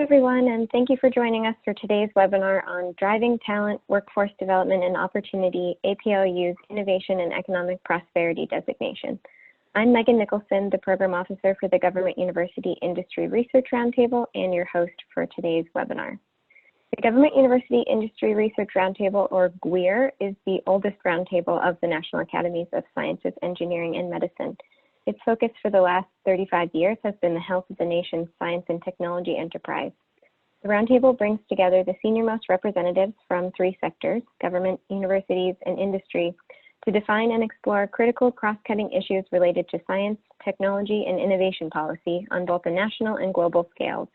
everyone, and thank you for joining us for today's webinar on Driving Talent, Workforce Development and Opportunity, APLU's Innovation and Economic Prosperity Designation. I'm Megan Nicholson, the Program Officer for the Government University Industry Research Roundtable and your host for today's webinar. The Government University Industry Research Roundtable, or GWIR, is the oldest roundtable of the National Academies of Sciences, Engineering, and Medicine. Its focus for the last 35 years has been the health of the nation's science and technology enterprise. The Roundtable brings together the senior-most representatives from three sectors, government, universities, and industry, to define and explore critical cross-cutting issues related to science, technology, and innovation policy on both the national and global scales.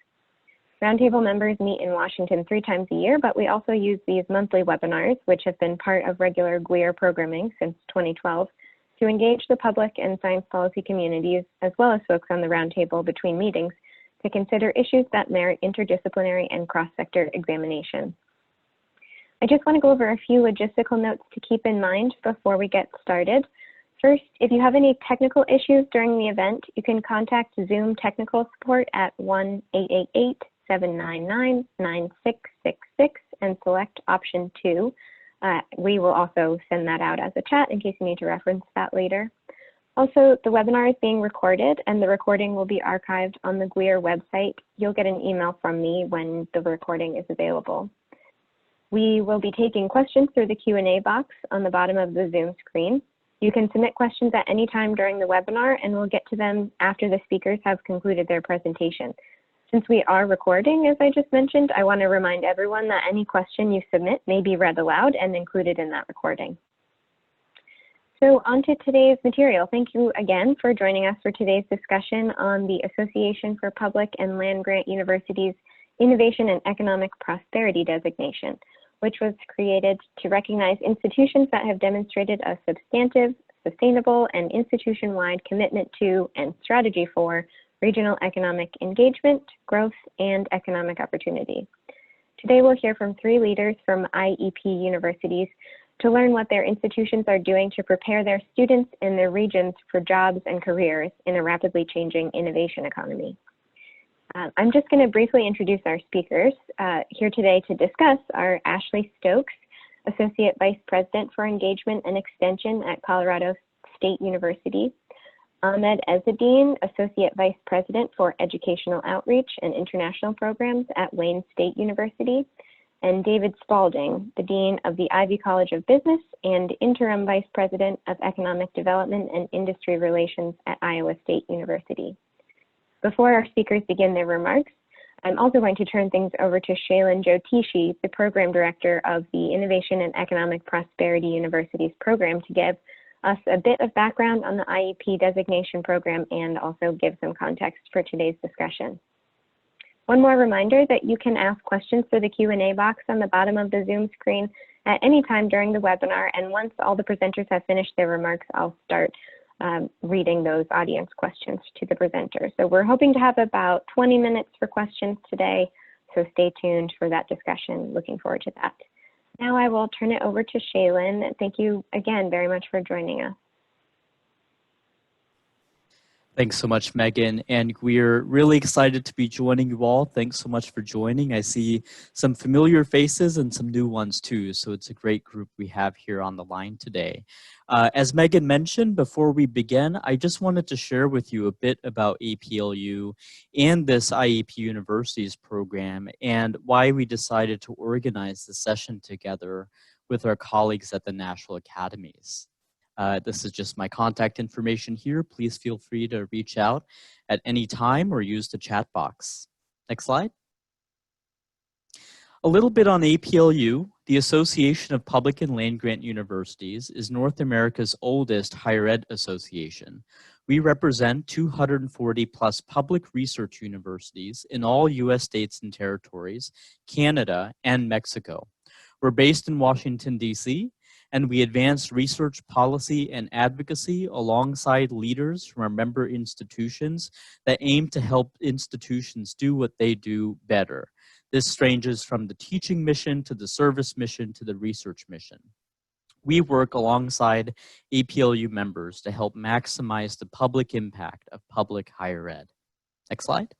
Roundtable members meet in Washington 3 times a year, but we also use these monthly webinars, which have been part of regular GWIR programming since 2012, to engage the public and science policy communities, as well as folks on the roundtable between meetings, to consider issues that merit interdisciplinary and cross-sector examination. I just want to go over a few logistical notes to keep in mind before we get started. First, if you have any technical issues during the event, you can contact Zoom technical support at 1-888-799-9666 and select option 2. We will also send that out as a chat in case you need to reference that later. Also, the webinar is being recorded and the recording will be archived on the GWIR website. You'll get an email from me when the recording is available. We will be taking questions through the Q&A box on the bottom of the Zoom screen. You can submit questions at any time during the webinar and we'll get to them after the speakers have concluded their presentation. Since we are recording, as I just mentioned, I want to remind everyone that any question you submit may be read aloud and included in that recording. So on to today's material. Thank you again for joining us for today's discussion on the Association for Public and Land-Grant Universities Innovation and Economic Prosperity Designation, which was created to recognize institutions that have demonstrated a substantive, sustainable, and institution-wide commitment to and strategy for regional economic engagement, growth, and economic opportunity. Today we'll hear from 3 leaders from IEP universities to learn what their institutions are doing to prepare their students and their regions for jobs and careers in a rapidly changing innovation economy. I'm just going to briefly introduce our speakers. Here today to discuss are Ashley Stokes, Associate Vice President for Engagement and Extension at Colorado State University, Ahmed Ezzedine, Associate Vice President for Educational Outreach and International Programs at Wayne State University, and David Spalding, the Dean of the Ivy College of Business and Interim Vice President of Economic Development and Industry Relations at Iowa State University. Before our speakers begin their remarks, I'm also going to turn things over to Shalin Jyotishi, the Program Director of the Innovation and Economic Prosperity Universities program, to give us a bit of background on the IEP designation program and also give some context for today's discussion. One more reminder that you can ask questions through the Q&A box on the bottom of the Zoom screen at any time during the webinar, and once all the presenters have finished their remarks, I'll start reading those audience questions to the presenter. So we're hoping to have about 20 minutes for questions today, so stay tuned for that discussion. Looking forward to that. Now I will turn it over to Shalin. Thank you again very much for joining us. Thanks so much, Megan. And we're really excited to be joining you all. Thanks so much for joining. I see some familiar faces and some new ones too. So it's a great group we have here on the line today. As Megan mentioned, before we begin, I just wanted to share with you a bit about APLU and this IEP Universities program and why we decided to organize the session together with our colleagues at the National Academies. This is just my contact information here. Please feel free to reach out at any time or use the chat box. Next slide. A little bit on APLU. The Association of Public and Land-Grant Universities is North America's oldest higher ed association. We represent 240 plus public research universities in all US states and territories, Canada, and Mexico. We're based in Washington, DC, and we advance research policy and advocacy alongside leaders from our member institutions that aim to help institutions do what they do better. This ranges from the teaching mission to the service mission to the research mission. We work alongside APLU members to help maximize the public impact of public higher ed. Next slide.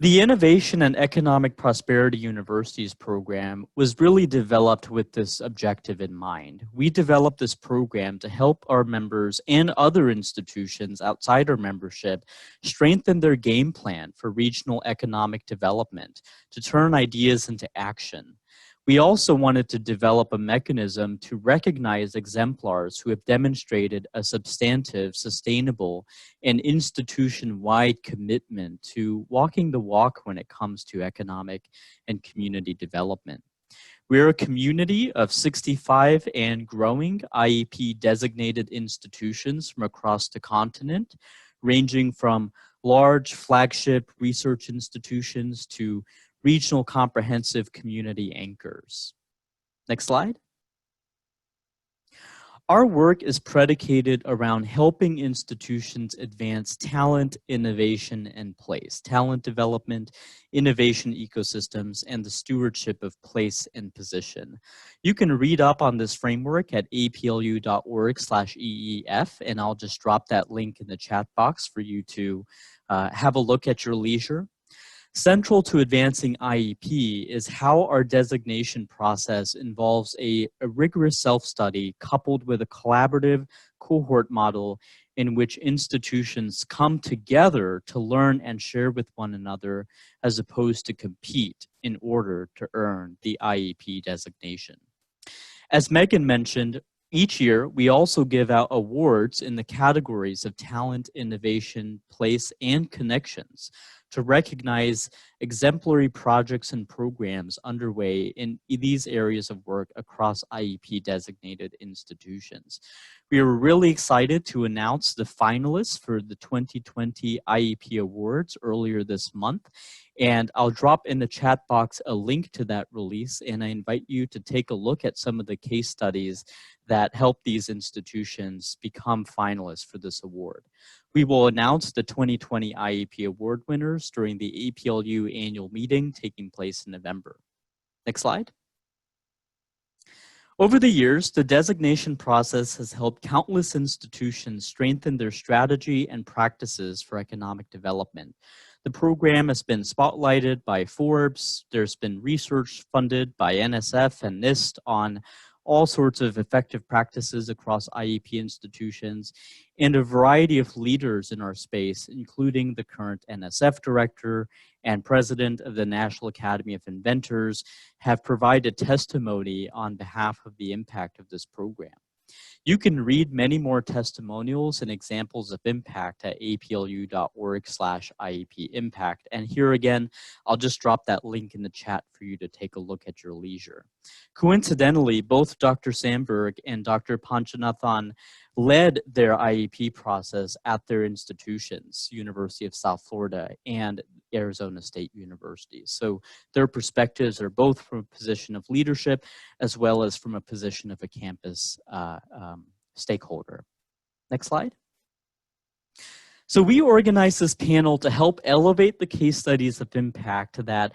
The Innovation and Economic Prosperity Universities program was really developed with this objective in mind. We developed this program to help our members and other institutions outside our membership strengthen their game plan for regional economic development, to turn ideas into action. We also wanted to develop a mechanism to recognize exemplars who have demonstrated a substantive, sustainable, and institution-wide commitment to walking the walk when it comes to economic and community development. We're a community of 65 and growing IEP designated institutions from across the continent, ranging from large flagship research institutions to regional comprehensive community anchors. Next slide. Our work is predicated around helping institutions advance talent, innovation, and place. Talent development, innovation ecosystems, and the stewardship of place and position. You can read up on this framework at aplu.org/EEF, and I'll just drop that link in the chat box for you to have a look at your leisure. Central to advancing IEP is how our designation process involves a rigorous self-study coupled with a collaborative cohort model in which institutions come together to learn and share with one another as opposed to compete in order to earn the IEP designation. As Megan mentioned, each year, we also give out awards in the categories of talent, innovation, place, and connections to recognize exemplary projects and programs underway in these areas of work across IEP designated institutions. We are really excited to announce the finalists for the 2020 IEP Awards earlier this month, and I'll drop in the chat box a link to that release, and I invite you to take a look at some of the case studies that help these institutions become finalists for this award. We will announce the 2020 IEP Award winners during the APLU annual meeting taking place in November. Next slide. Over the years, the designation process has helped countless institutions strengthen their strategy and practices for economic development. The program has been spotlighted by Forbes. There's been research funded by NSF and NIST on all sorts of effective practices across IEP institutions, and a variety of leaders in our space, including the current NSF director and president of the National Academy of Inventors, have provided testimony on behalf of the impact of this program. You can read many more testimonials and examples of impact at aplu.org/IEP impact. And here again, I'll just drop that link in the chat for you to take a look at your leisure. Coincidentally, both Dr. Sandberg and Dr. Panchanathan led their IEP process at their institutions, University of South Florida and Arizona State University. So their perspectives are both from a position of leadership as well as from a position of a campus stakeholder. Next slide. So we organized this panel to help elevate the case studies of impact that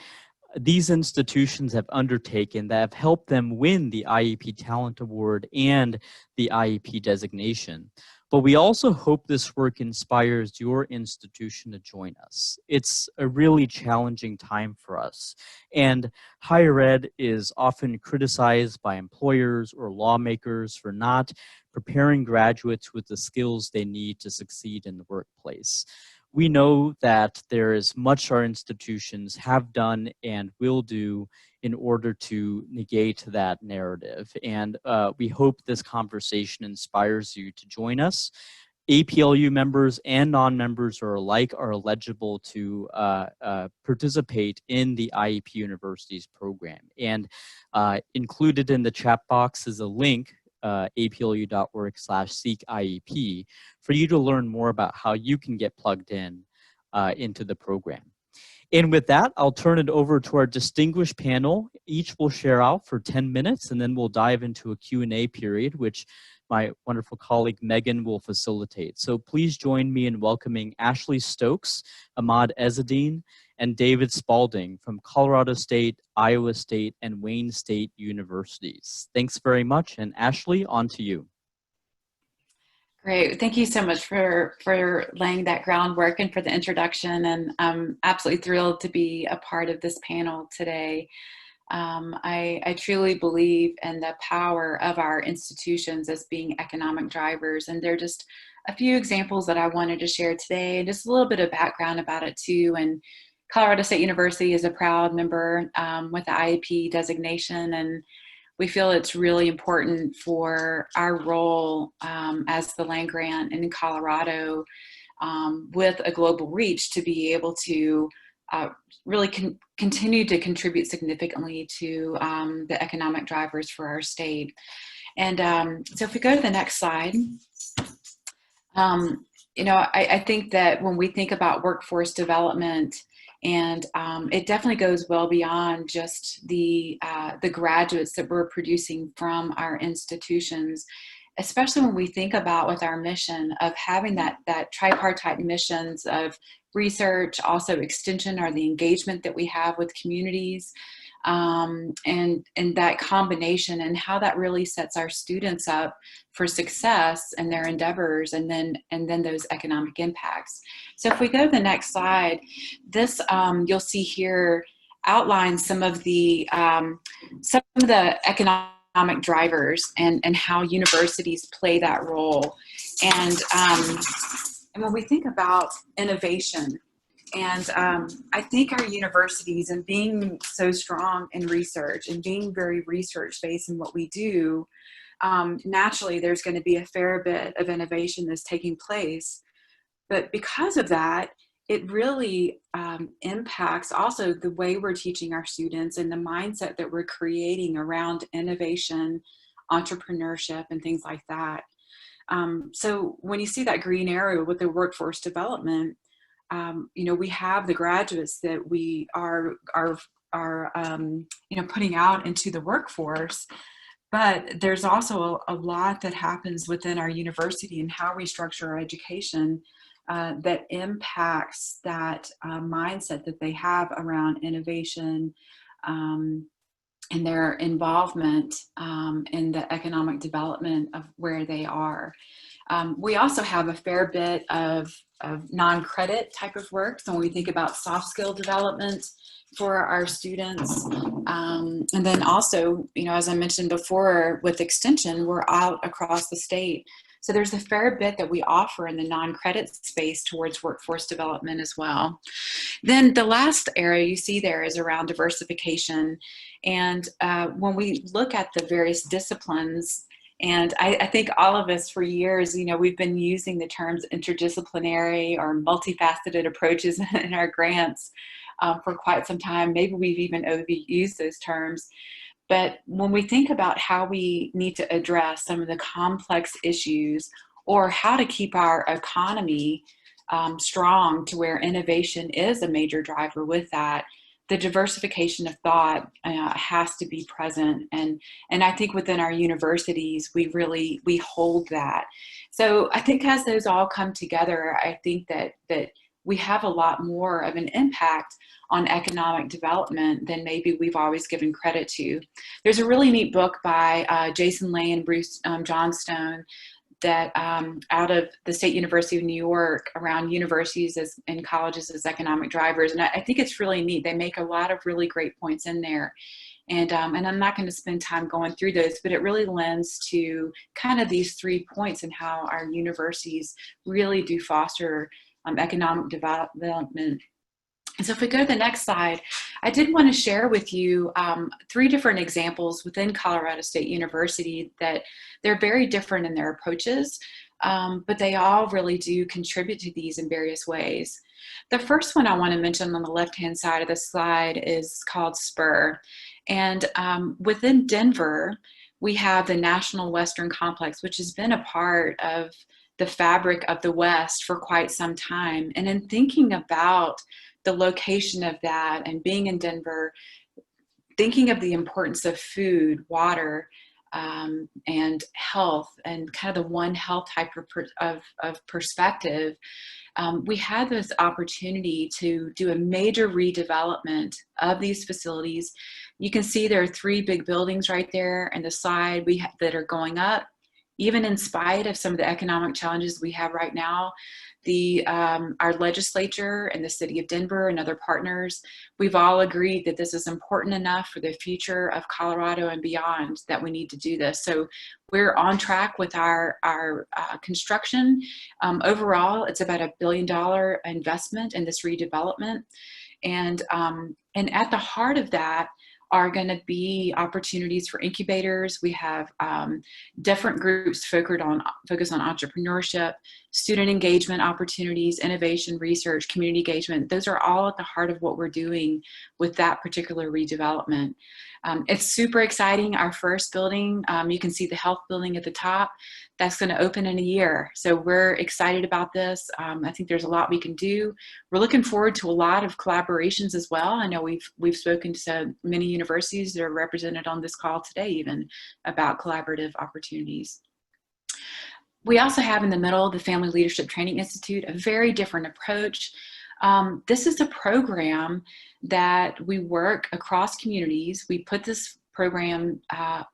these institutions have undertaken that have helped them win the IEP Talent Award and the IEP designation. But we also hope this work inspires your institution to join us. It's a really challenging time for us. And higher ed is often criticized by employers or lawmakers for not preparing graduates with the skills they need to succeed in the workplace. We know that there is much our institutions have done and will do in order to negate that narrative. And we hope this conversation inspires you to join us. APLU members and non-members are alike are eligible to participate in the IEP Universities program. And included in the chat box is a link, aplu.org/seek-IEP, for you to learn more about how you can get plugged in into the program. And with that, I'll turn it over to our distinguished panel. Each will share out for 10 minutes, and then we'll dive into a Q&A period, which my wonderful colleague Megan will facilitate. So please join me in welcoming Ashley Stokes, Ahmad Ezzedine, and David Spalding from Colorado State, Iowa State, and Wayne State Universities. Thanks very much, and Ashley, on to you. Great. Thank you so much for laying that groundwork and for the introduction. And I'm absolutely thrilled to be a part of this panel today. I truly believe in the power of our institutions as being economic drivers. And there are just a few examples that I wanted to share today, and just a little bit of background about it too. And Colorado State University is a proud member with the IEP designation, and we feel it's really important for our role as the land grant in Colorado with a global reach to be able to really continue to contribute significantly to the economic drivers for our state. And so if we go to the next slide, you know, I think that when we think about workforce development, and it definitely goes well beyond just the graduates that we're producing from our institutions, especially when we think about with our mission of having that tripartite missions of research, also extension, or the engagement that we have with communities, and that combination, and how that really sets our students up for success in their endeavors, and then those economic impacts. So if we go to the next slide, this you'll see here outlines some of the economic drivers and how universities play that role. And when we think about innovation, and I think our universities, and being so strong in research and being very research-based in what we do, naturally there's going to be a fair bit of innovation that's taking place. But because of that, it really impacts also the way we're teaching our students and the mindset that we're creating around innovation, entrepreneurship, and things like that. So when you see that green arrow with the workforce development, you know, we have the graduates that we are you know, putting out into the workforce, but there's also a lot that happens within our university and how we structure our education that impacts that mindset that they have around innovation and their involvement in the economic development of where they are. We also have a fair bit of non-credit type of work. So when we think about soft skill development for our students, and then also, you know, as I mentioned before, with extension, we're out across the state. So there's a fair bit that we offer in the non-credit space towards workforce development as well. Then the last area you see there is around diversification. And when we look at the various disciplines, and I think all of us for years, you know, we've been using the terms interdisciplinary or multifaceted approaches in our grants for quite some time. Maybe we've even overused those terms. But when we think about how we need to address some of the complex issues, or how to keep our economy strong to where innovation is a major driver with that, the diversification of thought has to be present. And I think within our universities, we hold that. So I think as those all come together, I think that we have a lot more of an impact on economic development than maybe we've always given credit to. There's a really neat book by Jason Lay and Bruce Johnstone that out of the State University of New York, around universities and colleges as economic drivers. And I think it's really neat. They make a lot of really great points in there. And I'm not going to spend time going through those, but it really lends to kind of these 3 points and how our universities really do foster economic development. And so if we go to the next slide, I did want to share with you 3 different examples within Colorado State University that they're very different in their approaches, but they all really do contribute to these in various ways. The first one I want to mention on the left-hand side of the slide is called SPUR. And within Denver, we have the National Western Complex, which has been a part of the fabric of the West for quite some time. And in thinking about the location of that and being in Denver, thinking of the importance of food, water, and health, and kind of the One Health type of perspective, we had this opportunity to do a major redevelopment of these facilities. You can see there are 3 big buildings right there in the slide that are going up. even in spite of some of the economic challenges we have right now, our legislature and the city of Denver and other partners, we've all agreed that this is important enough for the future of Colorado and beyond that we need to do this. So we're on track with our construction. Overall, it's about $1 billion investment in this redevelopment. And at the heart of that are going to be opportunities for incubators. We have different groups focus on entrepreneurship, student engagement opportunities, innovation, research, community engagement. Those are all at the heart of what we're doing with that particular redevelopment. It's super exciting. Our first building, you can see the health building at the top, that's going to open in a year. So we're excited about this. I think there's a lot we can do. We're looking forward to a lot of collaborations as well. I know we've spoken to many universities that are represented on this call today even about collaborative opportunities. We also have in the middle the Family Leadership Training Institute, a very different approach. This is a program that we work across communities. We put this program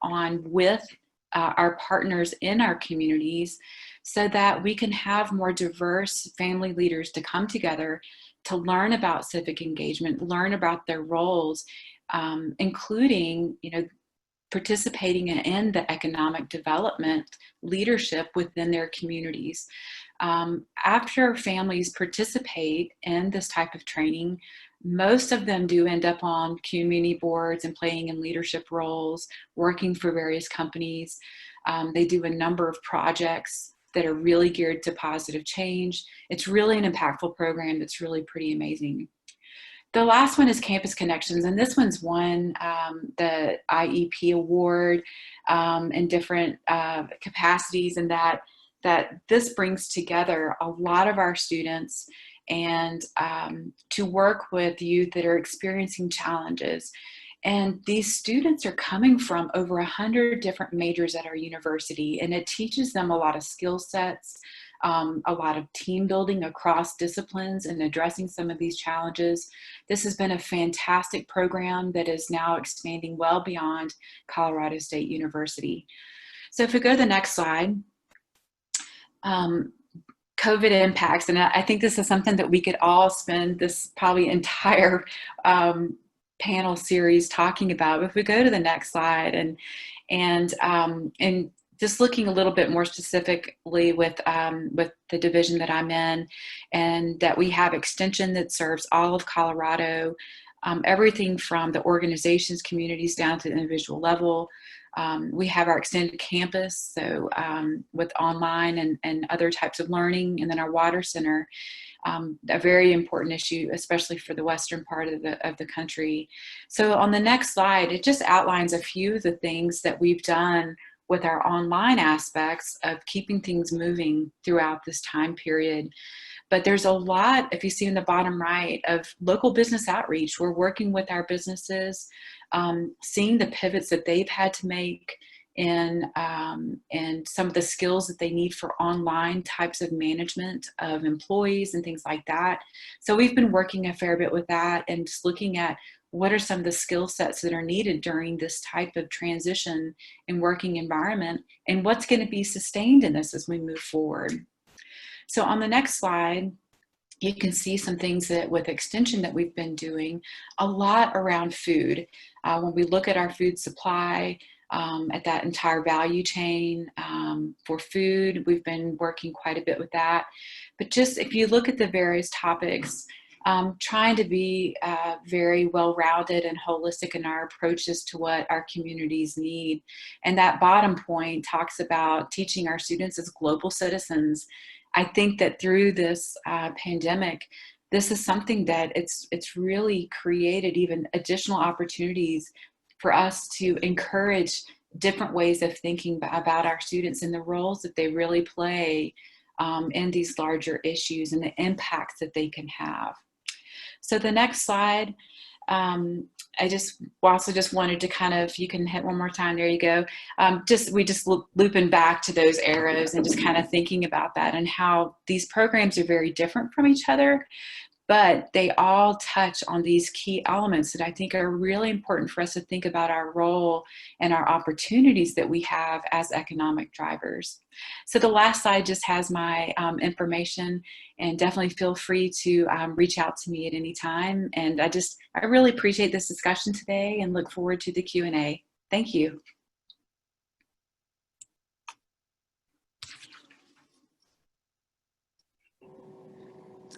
on with our partners in our communities so that we can have more diverse family leaders to come together to learn about civic engagement, learn about their roles, including, participating in the economic development leadership within their communities. After families participate in this type of training, most of them do end up on community boards and playing in leadership roles, working for various companies. They do a number of projects that are really geared to positive change. It's really an impactful program that's really pretty amazing. The last one is Campus Connections, and this one's won the IEP award in different capacities, and that this brings together a lot of our students and to work with youth that are experiencing challenges. And these students are coming from over 100 different majors at our university, and it teaches them a lot of skill sets, a lot of team building across disciplines and addressing some of these challenges. This has been a fantastic program that is now expanding well beyond Colorado State University. So if we go to the next slide, COVID impacts, and I think this is something that we could all spend this probably entire panel series talking about. If we go to the next slide, and just looking a little bit more specifically with the division that I'm in, and that we have extension that serves all of Colorado, everything from the organizations, communities down to the individual level. We have our extended campus, so with online and other types of learning, and then our water center, a very important issue, especially for the western part of the country. So on the next slide, it just outlines a few of the things that we've done with our online aspects of keeping things moving throughout this time period. But there's a lot, if you see in the bottom right, of local business outreach. We're working with our businesses, seeing the pivots that they've had to make and some of the skills that they need for online types of management of employees and things like that. So we've been working a fair bit with that and just looking at what are some of the skill sets that are needed during this type of transition and working environment, and what's going to be sustained in this as we move forward. So on the next slide, you can see some things that with extension that we've been doing a lot around food. When we look at our food supply, at that entire value chain for food, we've been working quite a bit with that. But just if you look at the various topics, trying to be very well-rounded and holistic in our approaches to what our communities need. And that bottom point talks about teaching our students as global citizens. I think that through this pandemic, this is something that it's really created even additional opportunities for us to encourage different ways of thinking about our students and the roles that they really play in these larger issues and the impacts that they can have. So the next slide, I also just wanted to kind of, you can hit one more time, there you go. We just looping back to those arrows and just kind of thinking about that and how these programs are very different from each other, but they all touch on these key elements that I think are really important for us to think about our role and our opportunities that we have as economic drivers. So the last slide just has my information, and definitely feel free to reach out to me at any time. And I really appreciate this discussion today and look forward to the Q&A. Thank you.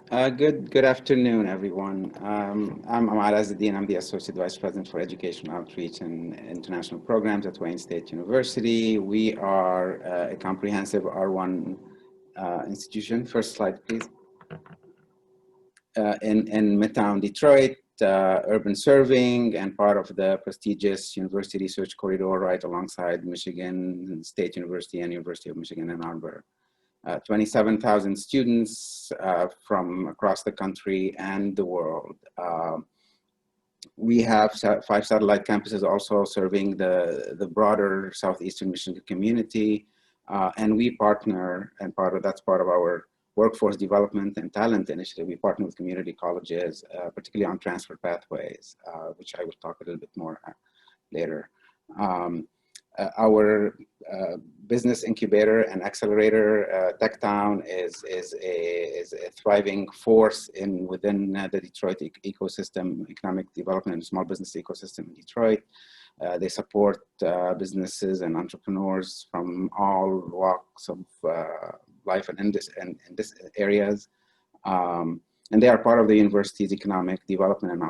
Good afternoon, everyone. I'm Ahmad Azadeen. I'm the Associate Vice President for Education Outreach and International Programs at Wayne State University. We are a comprehensive R1 institution. First slide, please. In Midtown Detroit, urban serving, and part of the prestigious University Research Corridor right alongside Michigan State University and University of Michigan Ann Arbor. 27,000 students from across the country and the world. We have 5 satellite campuses also serving the broader Southeastern Michigan community. And we partner, and that's part of our workforce development and talent initiative. We partner with community colleges, particularly on transfer pathways, which I will talk a little bit more later. Our business incubator and accelerator, TechTown, is a thriving force within the Detroit ecosystem, economic development and small business ecosystem in Detroit. They support businesses and entrepreneurs from all walks of life and in this areas. And they are part of the university's economic development and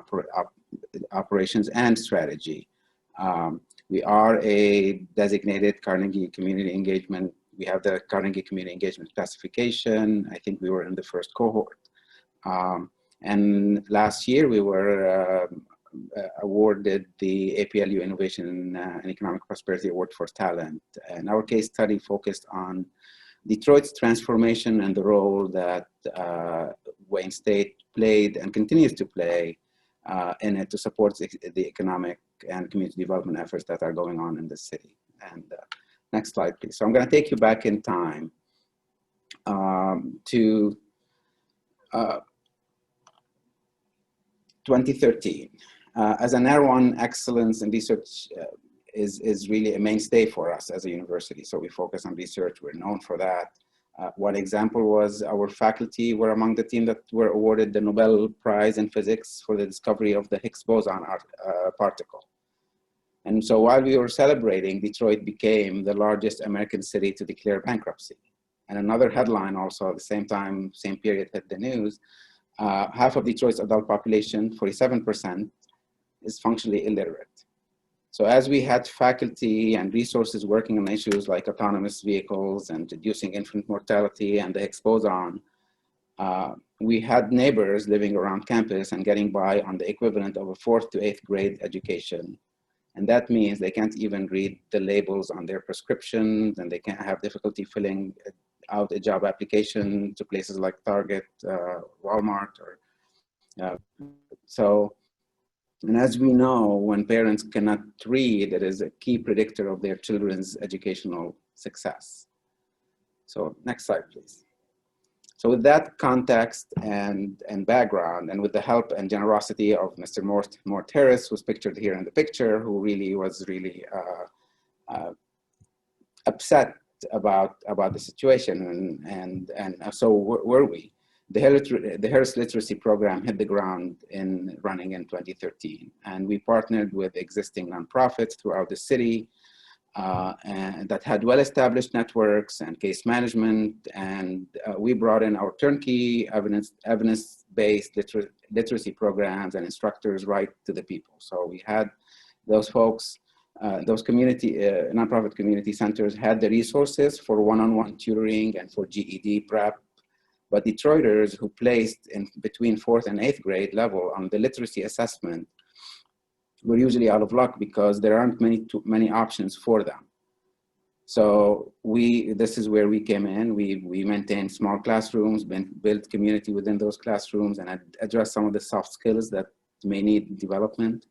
operations and strategy. We are a designated Carnegie Community Engagement. We have the Carnegie Community Engagement classification. I think we were in the first cohort. And last year we were awarded the APLU Innovation and Economic Prosperity Award for Talent. And our case study focused on Detroit's transformation and the role that Wayne State played and continues to play in it to support the economic and community development efforts that are going on in the city. And next slide, please. So I'm going to take you back in time to 2013. As an R1, excellence in research is really a mainstay for us as a university. So we focus on research. We're known for that. One example was our faculty were among the team that were awarded the Nobel Prize in Physics for the discovery of the Higgs boson particle. And so while we were celebrating, Detroit became the largest American city to declare bankruptcy. And another headline also at the same time, same period hit the news, half of Detroit's adult population, 47%, is functionally illiterate. So as we had faculty and resources working on issues like autonomous vehicles and reducing infant mortality and the Higgs boson, we had neighbors living around campus and getting by on the equivalent of a 4th to 8th grade education. And that means they can't even read the labels on their prescriptions, and they can't have difficulty filling out a job application to places like Target, Walmart, or and as we know, when parents cannot read, it is a key predictor of their children's educational success. So next slide, please. So with that context and background, and with the help and generosity of Mr. Mort Harris, who's pictured here in the picture, who really was upset about the situation, and so were we. The Harris Literacy Program hit the ground running in 2013, and we partnered with existing nonprofits throughout the city and that had well-established networks and case management, and we brought in our turnkey evidence-based literacy programs and instructors right to the people. So we had those folks, those nonprofit community centers had the resources for one-on-one tutoring and for GED prep. But Detroiters who placed in between 4th and 8th grade level on the literacy assessment were usually out of luck because there aren't many options for them. So this is where we came in. We maintained small classrooms, built community within those classrooms, and addressed some of the soft skills that may need development.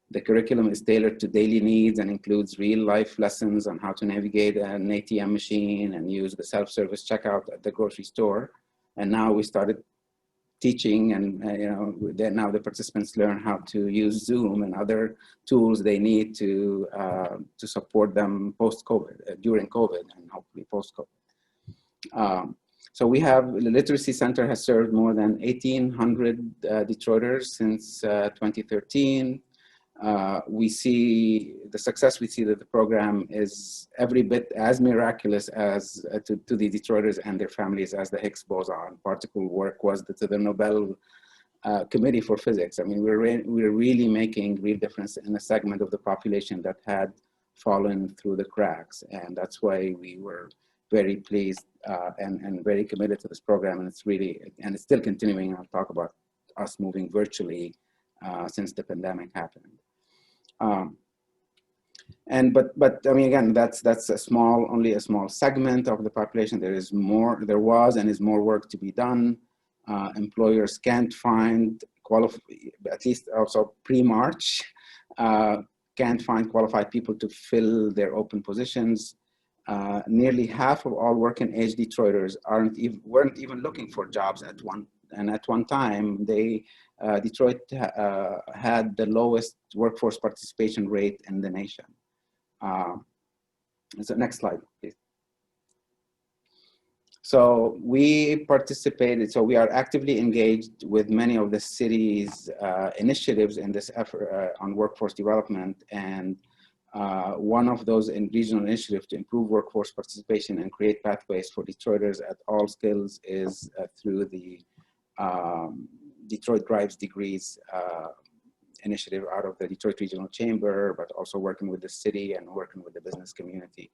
The curriculum is tailored to daily needs and includes real life lessons on how to navigate an ATM machine and use the self-service checkout at the grocery store. And now we started teaching, and now the participants learn how to use Zoom and other tools they need to support them post-COVID, during COVID, and hopefully post-COVID. So we have, the Literacy Center has served more than 1,800 Detroiters since 2013. We see the success we see that the program is every bit as miraculous as to the Detroiters and their families as the Higgs boson particle work was to the Nobel Committee for Physics. I mean, we're really making real difference in a segment of the population that had fallen through the cracks, and that's why we were very pleased and very committed to this program, and it's still continuing. I'll talk about us moving virtually since the pandemic happened. But I mean, again, that's only a small segment of the population. There was and is more work to be done. Employers can't find at least also pre-March, can't find qualified people to fill their open positions. Nearly half of all working age Detroiters weren't even looking for jobs at one time. Detroit had the lowest workforce participation rate in the nation. So next slide, please. So we participated, so we are actively engaged with many of the city's initiatives in this effort on workforce development, and one of those regional initiatives to improve workforce participation and create pathways for Detroiters at all skills is through the Detroit Drives Degrees initiative out of the Detroit Regional Chamber, but also working with the city and working with the business community.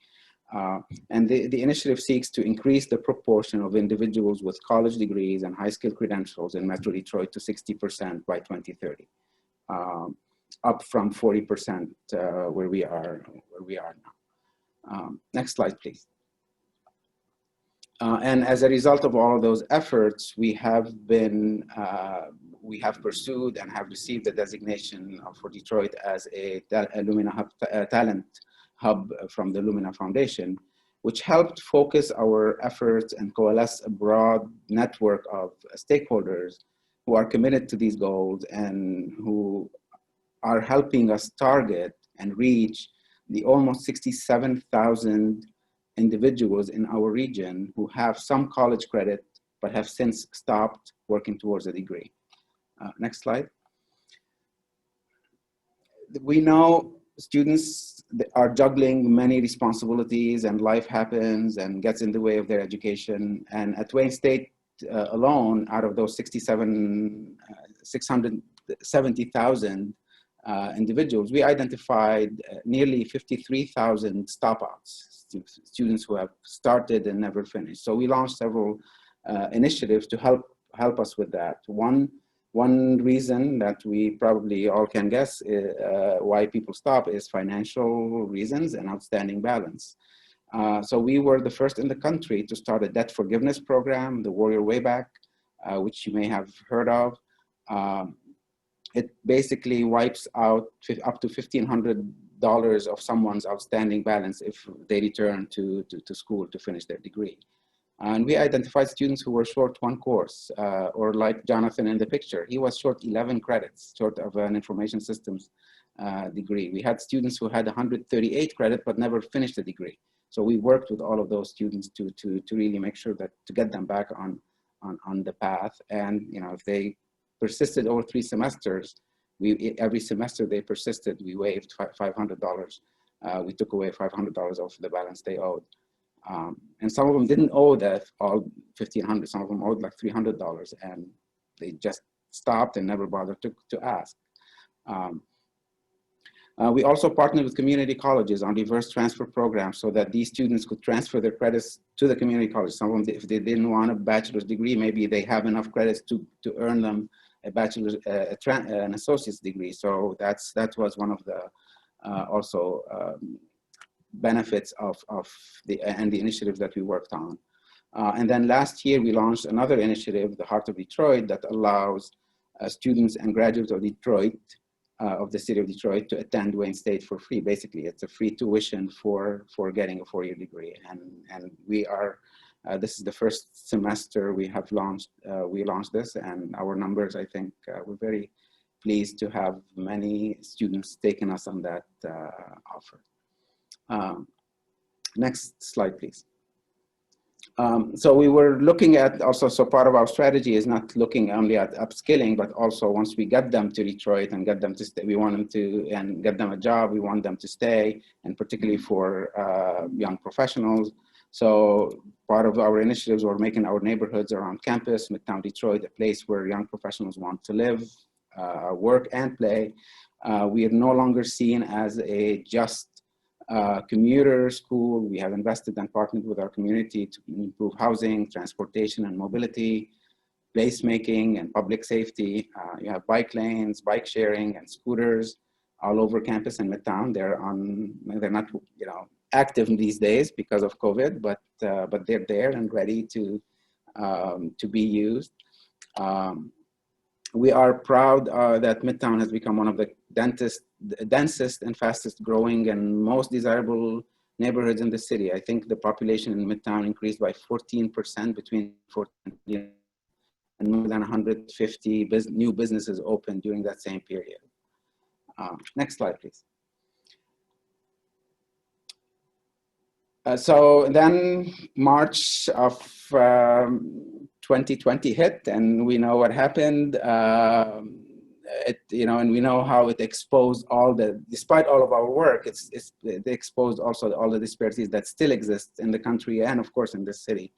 And the initiative seeks to increase the proportion of individuals with college degrees and high skill credentials in Metro Detroit to 60% by 2030, up from 40% where we are now. Next slide, please. And as a result of all of those efforts, we have pursued and have received the designation for Detroit as a Lumina talent hub from the Lumina Foundation, which helped focus our efforts and coalesce a broad network of stakeholders who are committed to these goals and who are helping us target and reach the almost 67,000 individuals in our region who have some college credit but have since stopped working towards a degree. Next slide. We know students are juggling many responsibilities, and life happens and gets in the way of their education. And at Wayne State alone, out of those 670,000 individuals, we identified nearly 53,000 stopouts, students who have started and never finished. So we launched several initiatives to help us with that. One reason that we probably all can guess why people stop is financial reasons and outstanding balance. So we were the first in the country to start a debt forgiveness program, the Warrior Way Back, which you may have heard of. It basically wipes out up to $1,500 of someone's outstanding balance if they return to school to finish their degree. And we identified students who were short one course, or like Jonathan in the picture, he was short 11 credits, short of an information systems degree. We had students who had 138 credit but never finished the degree. So we worked with all of those students to really make sure that to get them back on the path. And if they persisted over 3 semesters, every semester they persisted, we waived $500. We took away $500 of the balance they owed. And some of them didn't owe all $1,500. Some of them owed like $300, and they just stopped and never bothered to ask. We also partnered with community colleges on reverse transfer programs so that these students could transfer their credits to the community college. Some of them, if they didn't want a bachelor's degree, maybe they have enough credits to earn them a bachelor's, an associate's degree. So that was one of the also benefits of the initiatives that we worked on. And then last year we launched another initiative, the Heart of Detroit, that allows students and graduates of Detroit, of the city of Detroit, to attend Wayne State for free. Basically, it's a free tuition for getting a 4-year degree. And we are This is the first semester we have launched. We launched this, and our numbers, I think, we're very pleased to have many students taking us on that offer. Next slide, please. So we were looking at also, so part of our strategy is not looking only at upskilling, but also once we get them to Detroit and get them to stay, we want them to, and get them a job, we want them to stay, and particularly for young professionals. So part of our initiatives were making our neighborhoods around campus, Midtown Detroit, a place where young professionals want to live, work, and play. We are no longer seen as a just commuter school. We have invested and partnered with our community to improve housing, transportation, and mobility, placemaking, and public safety. You have bike lanes, bike sharing, and scooters all over campus and Midtown. They're not, you know, active these days because of COVID, but they're there and ready to be used. We are proud that Midtown has become one of the densest and fastest growing and most desirable neighborhoods in the city. I think the population in Midtown increased by 14% between 2014 and more than 150 new businesses opened during that same period. Next slide, please. So then March of 2020 hit, and we know what happened. You know, and we know how it exposed despite all of our work, it exposed also all the disparities that still exist in the country and of course in this city.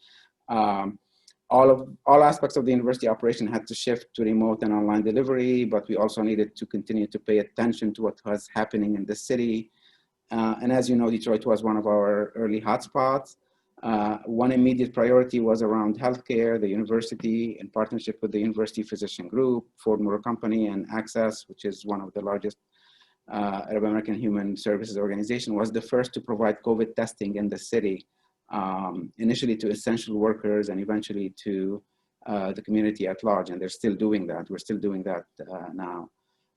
All aspects of the university operation had to shift to remote and online delivery, but we also needed to continue to pay attention to what was happening in the city. And as you know, Detroit was one of our early hotspots. One immediate priority was around healthcare. The university, in partnership with the University Physician Group, Ford Motor Company, and Access, which is one of the largest Arab American human services organization, was the first to provide COVID testing in the city, initially to essential workers and eventually to the community at large. And they're still doing that. We're still doing that now.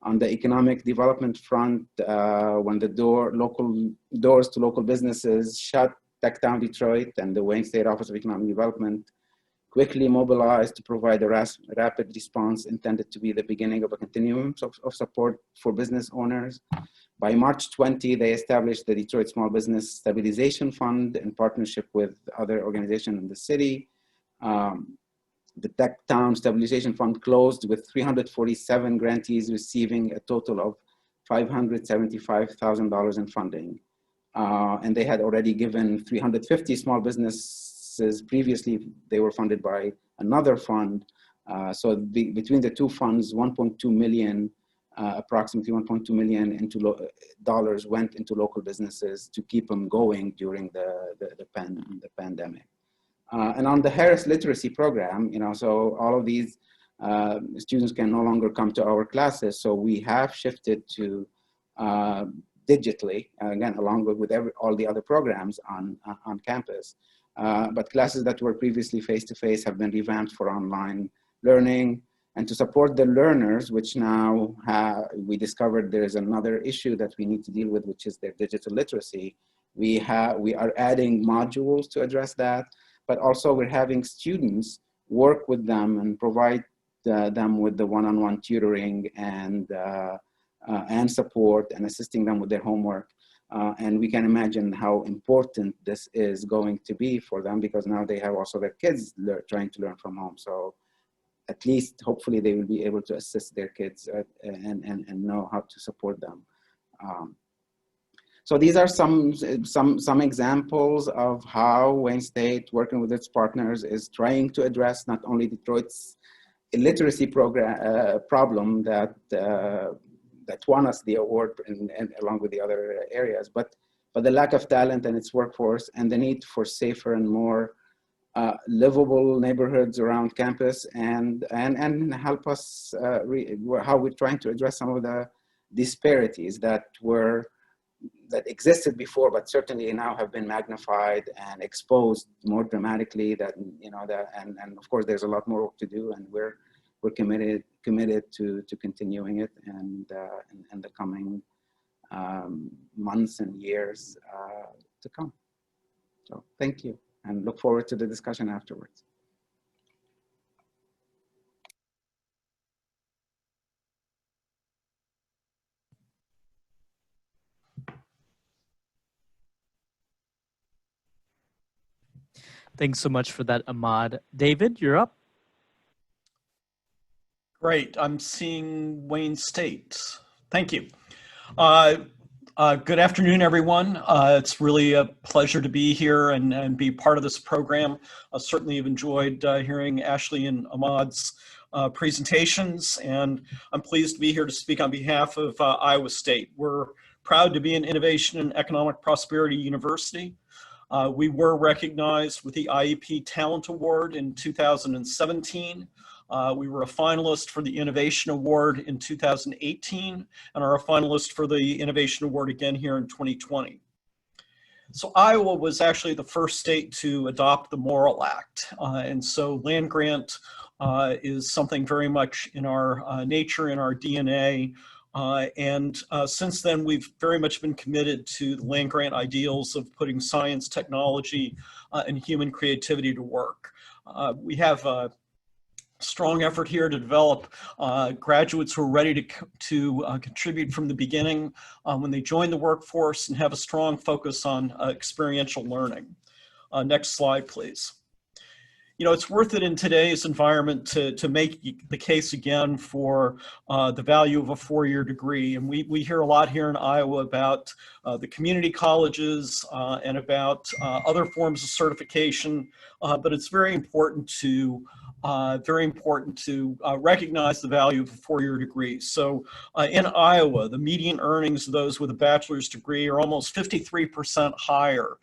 On the economic development front, when the doors to local businesses shut, Techtown Detroit and the Wayne State Office of Economic Development quickly mobilized to provide a rapid response intended to be the beginning of a continuum of support for business owners. By March 20, they established the Detroit Small Business Stabilization Fund in partnership with other organizations in the city. The Techtown Stabilization Fund closed with 347 grantees receiving a total of $575,000 in funding. And they had already given 350 small businesses previously. They were funded by another fund. So between the two funds, 1.2 million, approximately 1.2 million dollars went into local businesses to keep them going during the pandemic. And on the Harris Literacy Program, you know, so all of these students can no longer come to our classes. So we have shifted to digitally, again, along with all the other programs on campus. But classes that were previously face-to-face have been revamped for online learning. And to support the learners, which now we discovered there is another issue that we need to deal with, which is their digital literacy. We are adding modules to address that, but also we're having students work with them and provide them with the one-on-one tutoring and support and assisting them with their homework. And we can imagine how important this is going to be for them, because now they have also their kids trying to learn from home. So at least hopefully they will be able to assist their kids and know how to support them. So these are some examples of how Wayne State, working with its partners, is trying to address not only Detroit's illiteracy problem that won us the award and along with the other areas, but the lack of talent in its workforce and the need for safer and more livable neighborhoods around campus, and help us how we're trying to address some of the disparities that existed before, but certainly now have been magnified and exposed more dramatically. And of course there's a lot more work to do, and we're committed to continuing it and in the coming months and years to come. So thank you. and look forward to the discussion afterwards. Thanks so much for that, Ahmad. David, you're up. Great. I'm seeing Wayne State. Thank you. Good afternoon, everyone. It's really a pleasure to be here and be part of this program. I certainly have enjoyed hearing Ashley and Ahmad's presentations, and I'm pleased to be here to speak on behalf of Iowa State. We're proud to be an Innovation and Economic Prosperity University. We were recognized with the IEP Talent Award in 2017. We were a finalist for the Innovation Award in 2018 and are a finalist for the Innovation Award again here in 2020. So Iowa was actually the first state to adopt the Morrill Act. And so land grant is something very much in our nature, in our DNA. Since then, we've very much been committed to the land grant ideals of putting science, technology, and human creativity to work. We have a strong effort here to develop graduates who are ready to contribute from the beginning when they join the workforce and have a strong focus on experiential learning. Next slide, please. You know, it's worth it in today's environment to make the case again for the value of a four-year degree. And we hear a lot here in Iowa about the community colleges and about other forms of certification, but it's very important to recognize the value of a four-year degree. So in Iowa, the median earnings of those with a bachelor's degree are almost 53% higher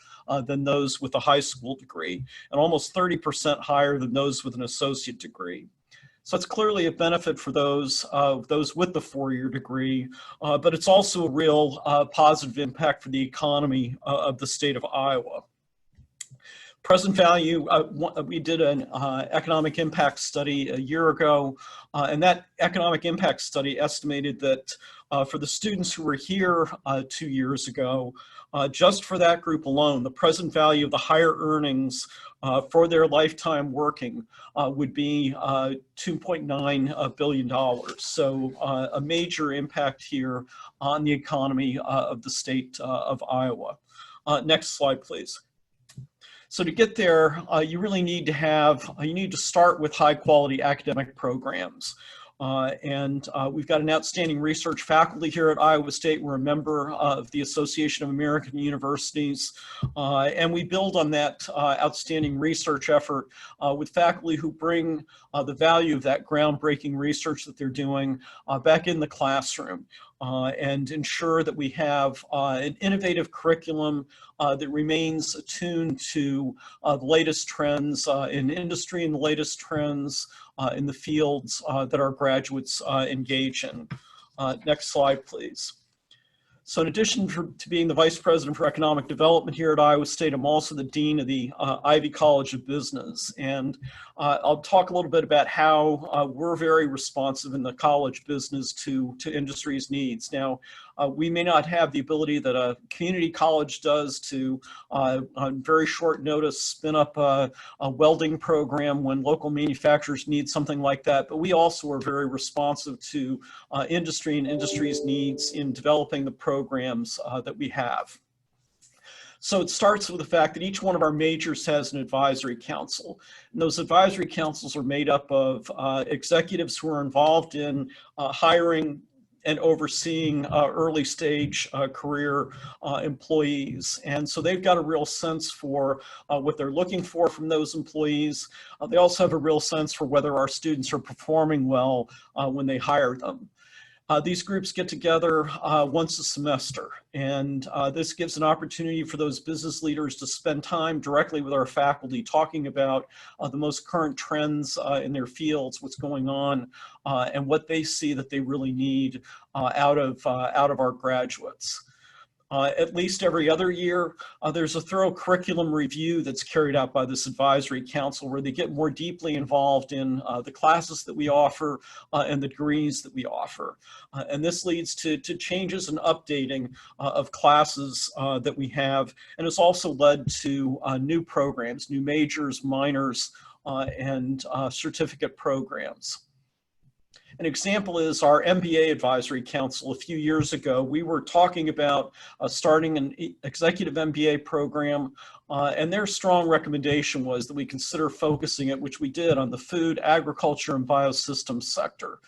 than those with a high school degree, and almost 30% higher than those with an associate degree. So it's clearly a benefit for those with the four-year degree, but it's also a real positive impact for the economy of the state of Iowa. Present value, we did an economic impact study a year ago, and that economic impact study estimated that for the students who were here 2 years ago, just for that group alone, the present value of the higher earnings for their lifetime working would be $2.9 billion. So a major impact here on the economy of the state of Iowa. Next slide, please. So to get there, you really need to start with high quality academic programs. We've got an outstanding research faculty here at Iowa State. We're a member of the Association of American Universities, and we build on that outstanding research effort with faculty who bring the value of that groundbreaking research that they're doing back in the classroom. And ensure that we have an innovative curriculum that remains attuned to the latest trends in industry and the latest trends in the fields that our graduates engage in. Next slide, please. So in addition to being the Vice President for Economic Development here at Iowa State, I'm also the Dean of the Ivy College of Business. And I'll talk a little bit about how we're very responsive in the college business to industry's needs. Now, we may not have the ability that a community college does to, on very short notice, spin up a welding program when local manufacturers need something like that, but we also are very responsive to industry and industry's needs in developing the programs that we have. So it starts with the fact that each one of our majors has an advisory council. And those advisory councils are made up of executives who are involved in hiring and overseeing early stage career employees. And so they've got a real sense for what they're looking for from those employees. They also have a real sense for whether our students are performing well when they hire them. These groups get together once a semester, and this gives an opportunity for those business leaders to spend time directly with our faculty talking about the most current trends in their fields, what's going on, and what they see that they really need out of our graduates. At least every other year, there's a thorough curriculum review that's carried out by this advisory council where they get more deeply involved in the classes that we offer and the degrees that we offer. And this leads to changes and updating of classes that we have. And it's also led to new programs, new majors, minors, and certificate programs. An example is our MBA Advisory Council. A few years ago, we were talking about starting an executive MBA program, and their strong recommendation was that we consider focusing it, which we did, on the food, agriculture, and biosystems sector.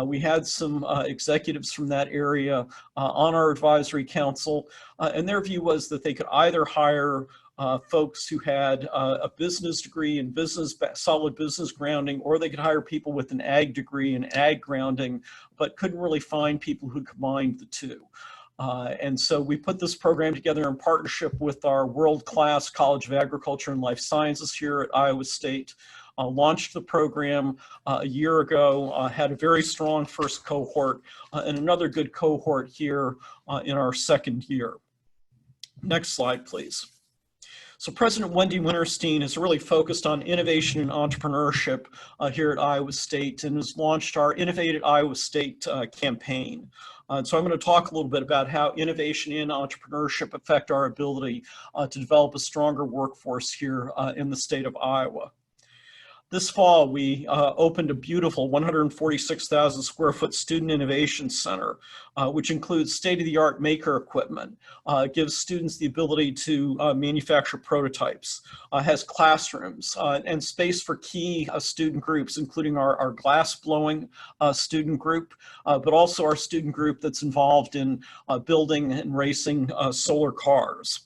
We had some executives from that area on our advisory council, and their view was that they could either hire folks who had a business degree and solid business grounding, or they could hire people with an ag degree and ag grounding, but couldn't really find people who combined the two. And so we put this program together in partnership with our world-class College of Agriculture and Life Sciences here at Iowa State. Launched the program a year ago, had a very strong first cohort, and another good cohort here in our second year. Next slide, please. So President Wendy Winterstein has really focused on innovation and entrepreneurship here at Iowa State and has launched our Innovate at Iowa State campaign. So I'm going to talk a little bit about how innovation and entrepreneurship affect our ability to develop a stronger workforce here in the state of Iowa. This fall, we opened a beautiful 146,000 square foot student innovation center, which includes state-of-the-art maker equipment, gives students the ability to manufacture prototypes, has classrooms and space for key student groups, including our glass blowing student group, but also our student group that's involved in building and racing solar cars.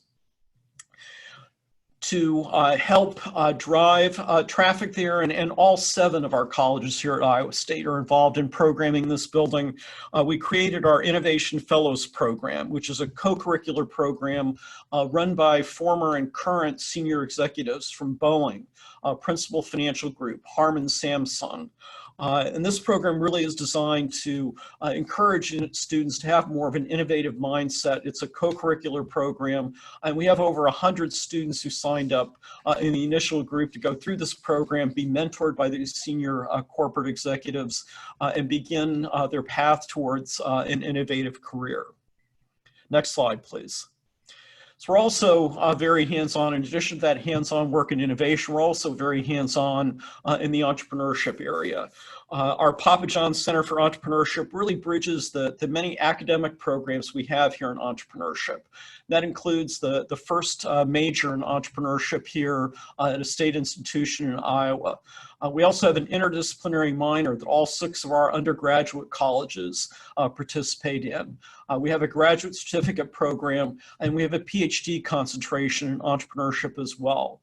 To help drive traffic there, and all 7 of our colleges here at Iowa State are involved in programming this building. We created our Innovation Fellows Program, which is a co-curricular program run by former and current senior executives from Boeing, Principal Financial Group, Harman Samsung. And this program really is designed to encourage students to have more of an innovative mindset. It's a co-curricular program, and we have over 100 students who signed up in the initial group to go through this program, be mentored by these senior corporate executives, and begin their path towards an innovative career. Next slide, please. So we're also very hands-on. In addition to that hands-on work in innovation, we're also very hands-on in the entrepreneurship area. Our Papa John's Center for Entrepreneurship really bridges the many academic programs we have here in entrepreneurship. That includes the first major in entrepreneurship here at a state institution in Iowa. We also have an interdisciplinary minor that all 6 of our undergraduate colleges participate in. We have a graduate certificate program, and we have a PhD concentration in entrepreneurship as well.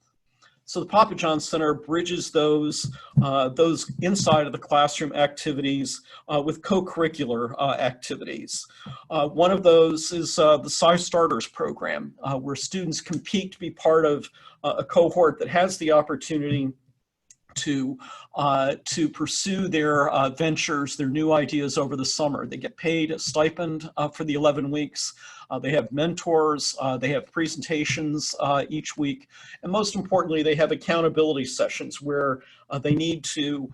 So the Papa John's Center bridges those inside of the classroom activities with co-curricular activities. One of those is the Sci-Starters program, where students compete to be part of a cohort that has the opportunity to pursue their ventures, their new ideas over the summer. They get paid a stipend for the 11 weeks. They have mentors, they have presentations each week, and most importantly, they have accountability sessions where they need to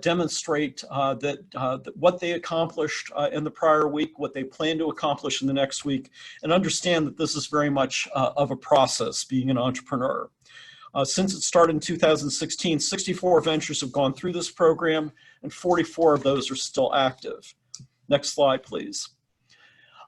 demonstrate that what they accomplished in the prior week, what they plan to accomplish in the next week, and understand that this is very much of a process, being an entrepreneur. Since it started in 2016, 64 ventures have gone through this program, and 44 of those are still active. Next slide, please.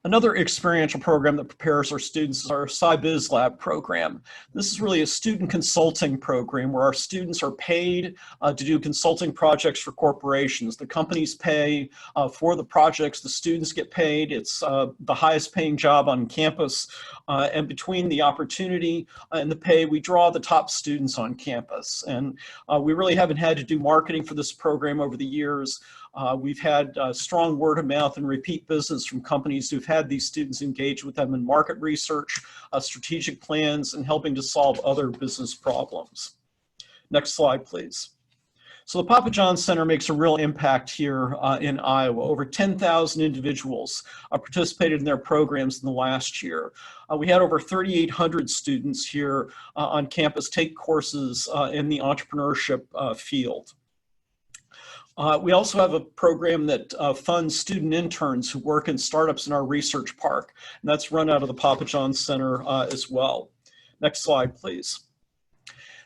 Another experiential program that prepares our students is our SciBiz Lab program. This is really a student consulting program where our students are paid to do consulting projects for corporations. The companies pay for the projects, the students get paid. It's the highest paying job on campus. And between the opportunity and the pay, we draw the top students on campus. And we really haven't had to do marketing for this program over the years. We've had strong word of mouth and repeat business from companies who've had these students engage with them in market research, strategic plans, and helping to solve other business problems. Next slide, please. So the Papa John Center makes a real impact here in Iowa. Over 10,000 individuals participated in their programs in the last year. We had over 3,800 students here on campus take courses in the entrepreneurship field. We also have a program that funds student interns who work in startups in our research park, and that's run out of the Papa John Center as well. Next slide, please.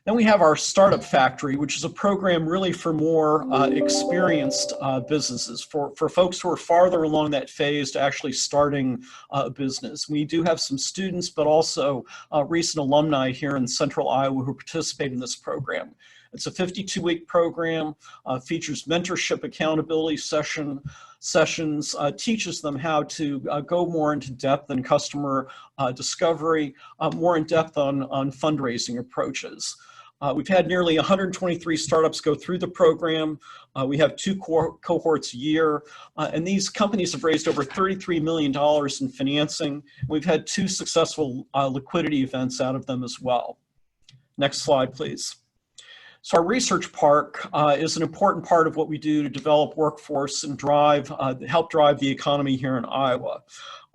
Then we have our Startup Factory, which is a program really for more experienced businesses, for folks who are farther along that phase to actually starting a business. We do have some students, but also recent alumni here in Central Iowa who participate in this program. It's a 52-week program, features mentorship accountability sessions, teaches them how to go more into depth in customer discovery, more in depth on fundraising approaches. We've had nearly 123 startups go through the program. We have 2 cohorts a year, and these companies have raised over $33 million in financing. We've had 2 successful liquidity events out of them as well. Next slide, please. So our research park is an important part of what we do to develop workforce and help drive the economy here in Iowa.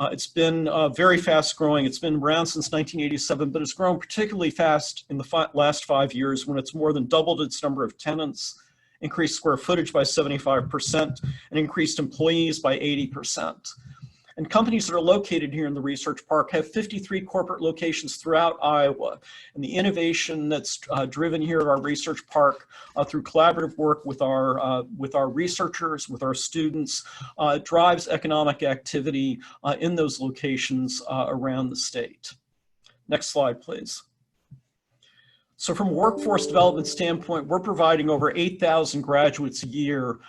It's been very fast growing. It's been around since 1987, but it's grown particularly fast in the last 5 years when it's more than doubled its number of tenants, increased square footage by 75%, and increased employees by 80%. And companies that are located here in the research park have 53 corporate locations throughout Iowa. And the innovation that's driven here at our research park through collaborative work with our researchers, with our students, drives economic activity in those locations around the state. Next slide, please. So from a workforce development standpoint, we're providing over 8,000 graduates a year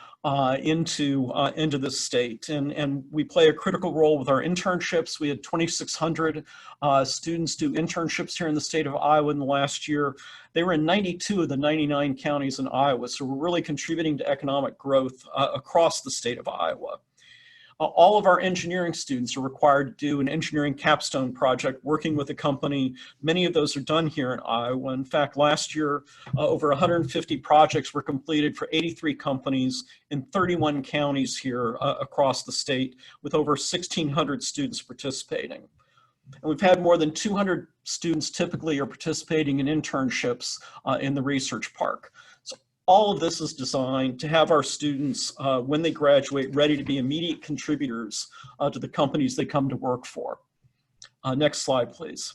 into this state. And we play a critical role with our internships. We had 2,600 students do internships here in the state of Iowa in the last year. They were in 92 of the 99 counties in Iowa. So we're really contributing to economic growth across the state of Iowa. All of our engineering students are required to do an engineering capstone project working with a company. Many of those are done here in Iowa. In fact, last year, over 150 projects were completed for 83 companies in 31 counties here across the state, with over 1,600 students participating. And we've had more than 200 students typically are participating in internships in the research park. All of this is designed to have our students, when they graduate, ready to be immediate contributors to the companies they come to work for. Next slide, please.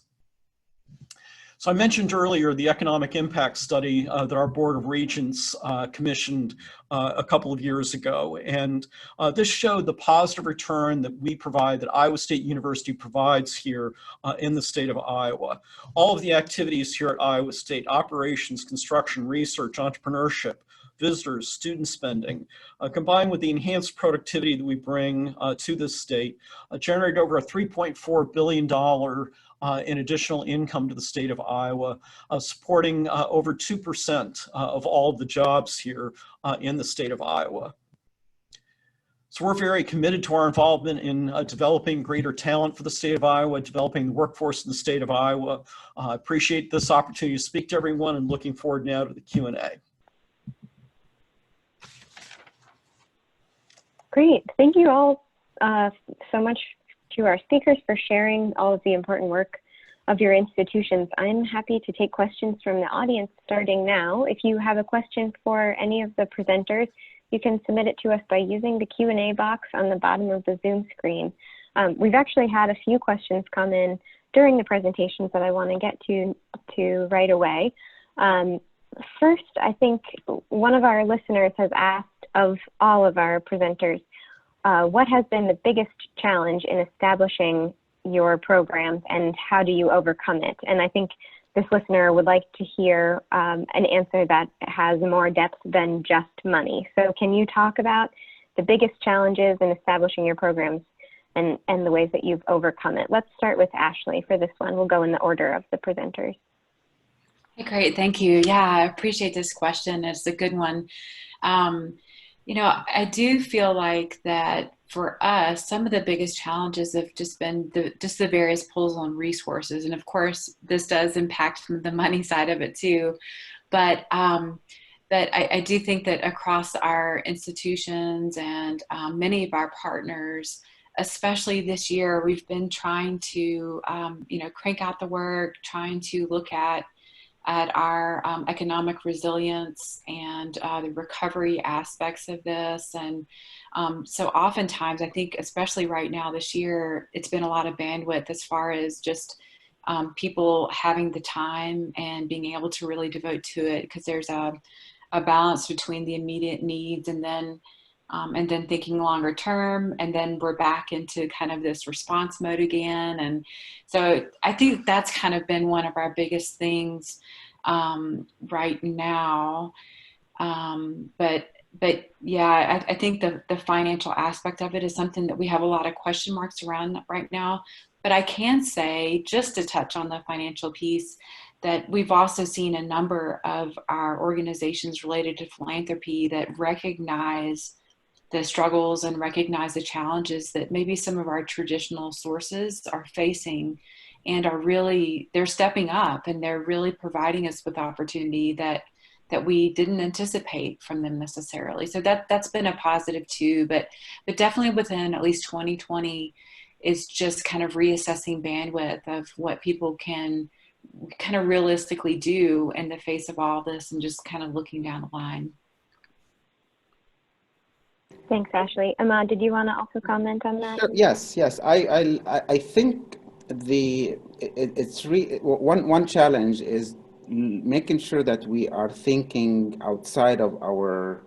So I mentioned earlier the economic impact study that our Board of Regents commissioned a couple of years ago. And this showed the positive return that we provide, that Iowa State University provides here in the state of Iowa. All of the activities here at Iowa State, operations, construction, research, entrepreneurship, visitors, student spending, combined with the enhanced productivity that we bring to this state, generated over a $3.4 billion in additional income to the state of Iowa, supporting over 2% of all of the jobs here in the state of Iowa. So we're very committed to our involvement in developing greater talent for the state of Iowa, developing the workforce in the state of Iowa. I appreciate this opportunity to speak to everyone and looking forward now to the Q&A. Great. Thank you all so much to our speakers for sharing all of the important work of your institutions. I'm happy to take questions from the audience starting now. If you have a question for any of the presenters, you can submit it to us by using the Q&A box on the bottom of the Zoom screen. We've actually had a few questions come in during the presentations that I want to get to right away. First, I think one of our listeners has asked of all of our presenters, what has been the biggest challenge in establishing your programs and how do you overcome it? And I think this listener would like to hear an answer that has more depth than just money. So can you talk about the biggest challenges in establishing your programs and the ways that you've overcome it? Let's start with Ashley for this one. We'll go in the order of the presenters. Great, thank you. Yeah, I appreciate this question. It's a good one. You know, I do feel like that for us, some of the biggest challenges have just been the various pulls on resources. And of course, this does impact the money side of it too. But But I do think that across our institutions and many of our partners, especially this year, we've been trying to, crank out the work, trying to look at our economic resilience and the recovery aspects of this. And so oftentimes, I think, especially right now this year, it's been a lot of bandwidth as far as just people having the time and being able to really devote to it, because there's a balance between the immediate needs and then thinking longer term, and then we're back into kind of this response mode again. And so I think that's kind of been one of our biggest things right now. But yeah, I think the financial aspect of it is something that we have a lot of question marks around right now. But I can say, just to touch on the financial piece, that we've also seen a number of our organizations related to philanthropy that recognize the struggles and recognize the challenges that maybe some of our traditional sources are facing, and they're stepping up, and they're really providing us with opportunity that we didn't anticipate from them necessarily. So that's been a positive too, but definitely within at least 2020 is just kind of reassessing bandwidth of what people can kind of realistically do in the face of all this, and just kind of looking down the line. Thanks, Ashley. Ahmad, did you want to also comment on that? Sure. Yes. I think one challenge is making sure that we are thinking outside of our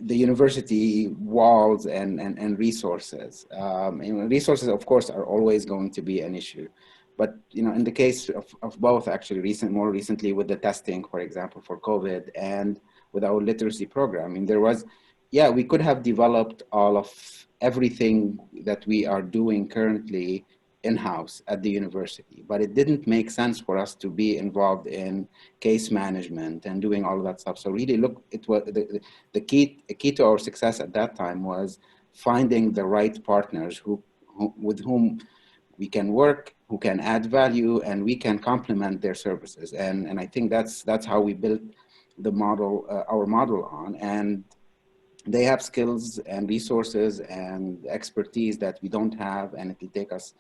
the university walls and resources. Resources, of course, are always going to be an issue. But in the case of both, actually, more recently with the testing, for example, for COVID, and with our literacy program, we could have developed all of everything that we are doing currently in-house at the university, but it didn't make sense for us to be involved in case management and doing all of that stuff. So really, it was the key to our success at that time was finding the right partners with whom we can work, who can add value, and we can complement their services. And I think that's how we built the model, our model on. And they have skills and resources and expertise that we don't have, and it will take us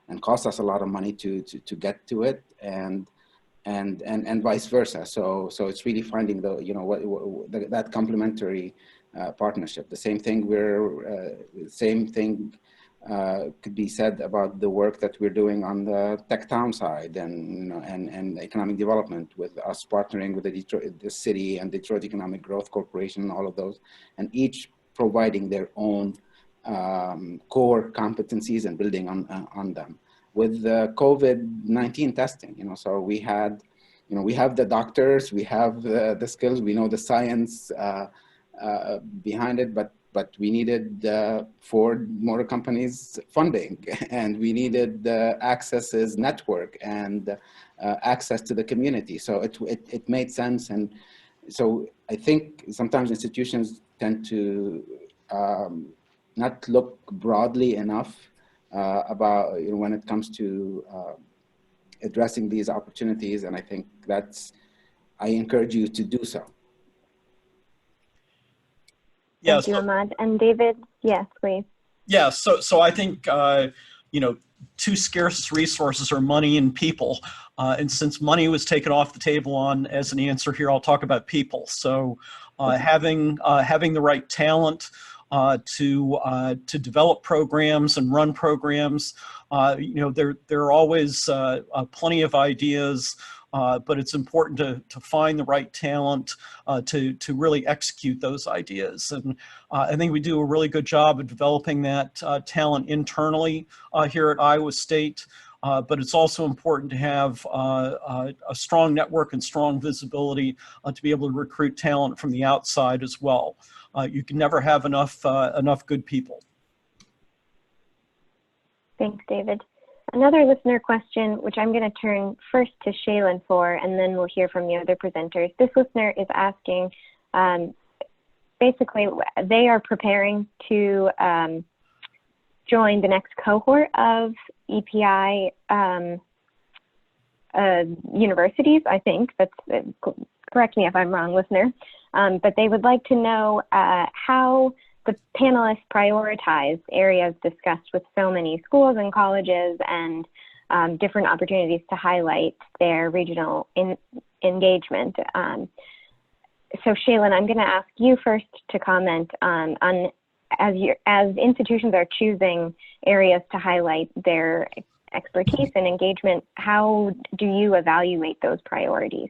and cost us a lot of money to get to it, and vice versa. So it's really finding that complementary partnership. The same thing could be said about the work that we're doing on the tech town side and economic development, with us partnering with the city and Detroit Economic Growth Corporation, all of those, and each providing their own core competencies and building on them. With the COVID-19 testing, so we have the doctors, we have the skills, we know the science behind it, but we needed Ford Motor Company's funding, and we needed the Access's network and access to the community. So it made sense. And so I think sometimes institutions tend to not look broadly enough about when it comes to addressing these opportunities. And I think I encourage you to do so. Thank you, Ahmad. And David, yes, please. Yeah, so I think, two scarce resources are money and people. And since money was taken off the table as an answer here, I'll talk about people. So having the right talent to develop programs and run programs, there are always plenty of ideas, but it's important to find the right talent to really execute those ideas. And I think we do a really good job of developing that talent internally here at Iowa State. But it's also important to have a strong network and strong visibility to be able to recruit talent from the outside as well. You can never have enough good people. Thanks, David. Another listener question, which I'm going to turn first to Shalin for, and then we'll hear from the other presenters. This listener is asking, basically, they are preparing to join the next cohort of EPI universities. I think that's correct me if I'm wrong, listener, but they would like to know how the panelists prioritize areas discussed with so many schools and colleges and different opportunities to highlight their regional engagement. So Shalin, I'm going to ask you first to comment on as institutions are choosing areas to highlight their expertise and engagement, how do you evaluate those priorities?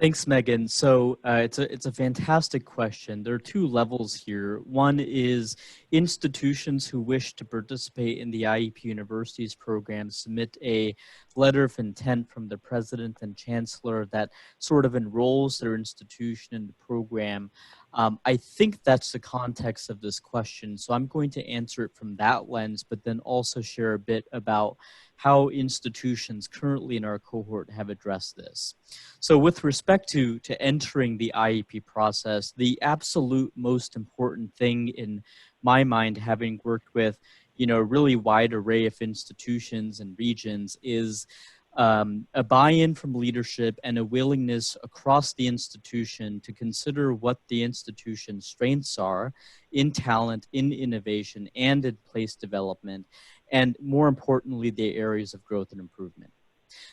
Thanks, Megan. So it's a fantastic question. There are two levels here. One is institutions who wish to participate in the IEP Universities program submit a letter of intent from the president and chancellor that sort of enrolls their institution in the program. I think that's the context of this question. So I'm going to answer it from that lens, but then also share a bit about how institutions currently in our cohort have addressed this. So with respect to entering the IEP process, the absolute most important thing in my mind, having worked with, a really wide array of institutions and regions, is a buy-in from leadership and a willingness across the institution to consider what the institution's strengths are in talent, in innovation, and in place development, and more importantly, the areas of growth and improvement.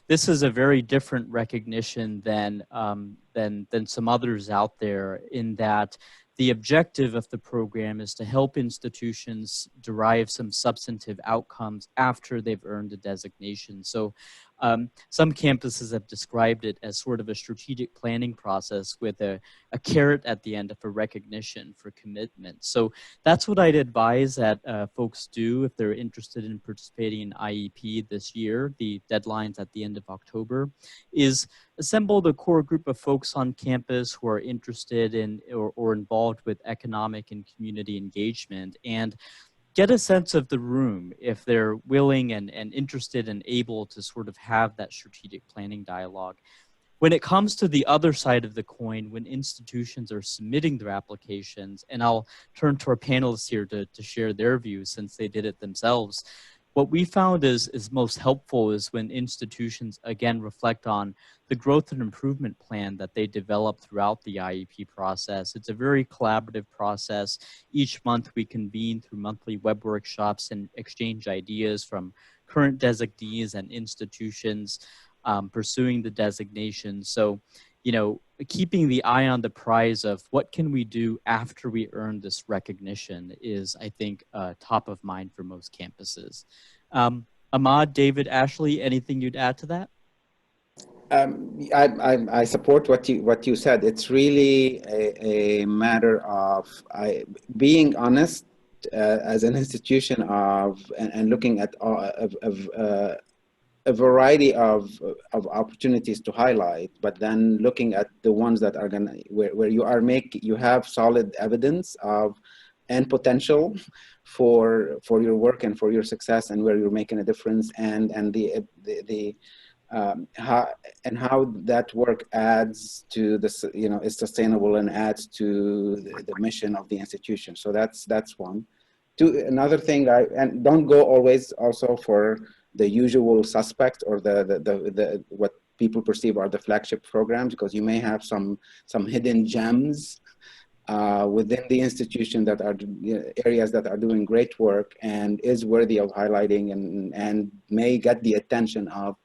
This is a very different recognition than some others out there, in that the objective of the program is to help institutions derive some substantive outcomes after they've earned a designation. So some campuses have described it as sort of a strategic planning process with a carrot at the end of a recognition for commitment. So that's what I'd advise that folks do if they're interested in participating in IEP this year. The deadline's at the end of October, is assemble the core group of folks on campus who are interested in or involved with economic and community engagement, and get a sense of the room if they're willing and interested and able to sort of have that strategic planning dialogue. When it comes to the other side of the coin, when institutions are submitting their applications, and I'll turn to our panelists here to share their views since they did it themselves, what we found is most helpful is when institutions, again, reflect on the growth and improvement plan that they develop throughout the IEP process. It's a very collaborative process. Each month we convene through monthly web workshops and exchange ideas from current designees and institutions pursuing the designation. So, keeping the eye on the prize of what can we do after we earn this recognition is, I think, top of mind for most campuses. Ahmad, David, Ashley, anything you'd add to that? I support what you said. It's really a matter of being honest as an institution and looking at a variety of opportunities to highlight, but then looking at the ones that are where you have solid evidence of and potential for your work and for your success, and where you're making a difference, and how that work adds to this, is sustainable and adds to the mission of the institution. So that's one. Another thing, and don't go always also for the usual suspect or the what people perceive are the flagship programs, because you may have some hidden gems within the institution that are areas that are doing great work and is worthy of highlighting and may get the attention of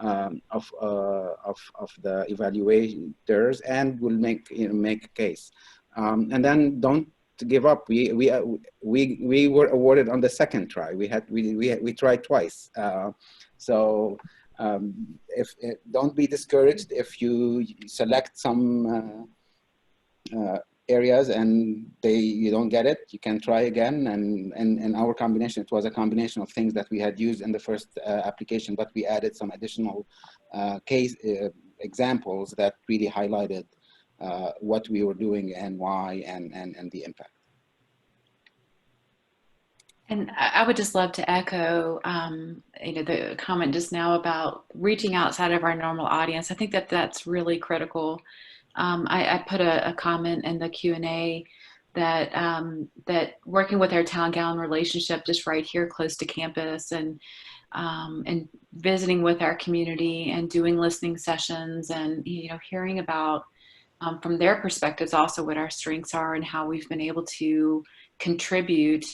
the evaluators and will make a case. And then don't give up. We were awarded on the second try. We tried twice. So don't be discouraged if you select some areas and you don't get it. You can try again. And our combination, it was a combination of things that we had used in the first application, but we added some additional examples that really highlighted what we were doing and why and the impact. And I would just love to echo, the comment just now about reaching outside of our normal audience. I think that that's really critical. I put a comment in the Q&A that working with our town-gown relationship just right here close to campus, and and visiting with our community and doing listening sessions and, you know, hearing about from their perspectives also what our strengths are and how we've been able to contribute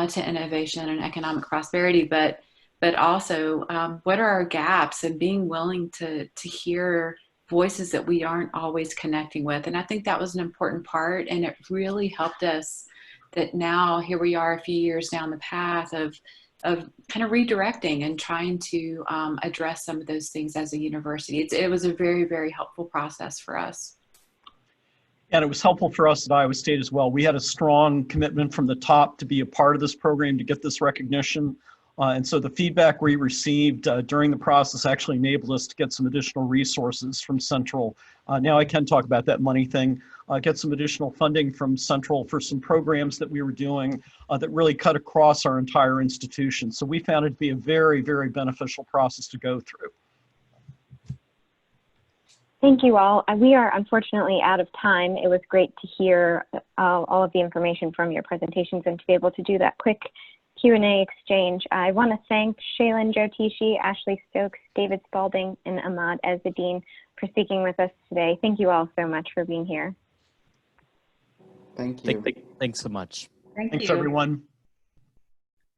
to innovation and economic prosperity, but also what are our gaps, and being willing to hear voices that we aren't always connecting with. And I think that was an important part, and it really helped us that now here we are a few years down the path of kind of redirecting and trying to address some of those things as a university. It was a very, very helpful process for us. And it was helpful for us at Iowa State as well. We had a strong commitment from the top to be a part of this program, to get this recognition. And so the feedback we received during the process actually enabled us to get some additional resources from Central. Now I can talk about that money thing. Get some additional funding from Central for some programs that we were doing that really cut across our entire institution. So we found it to be a very, very beneficial process to go through. Thank you all. We are unfortunately out of time. It was great to hear all of the information from your presentations and to be able to do that quick Q&A exchange. I want to thank Shalin, Jyotishi, Ashley Stokes, David Spalding, and Ahmad Ezzeddine for speaking with us today. Thank you all so much for being here. Thank you. Thanks so much. Thanks, everyone.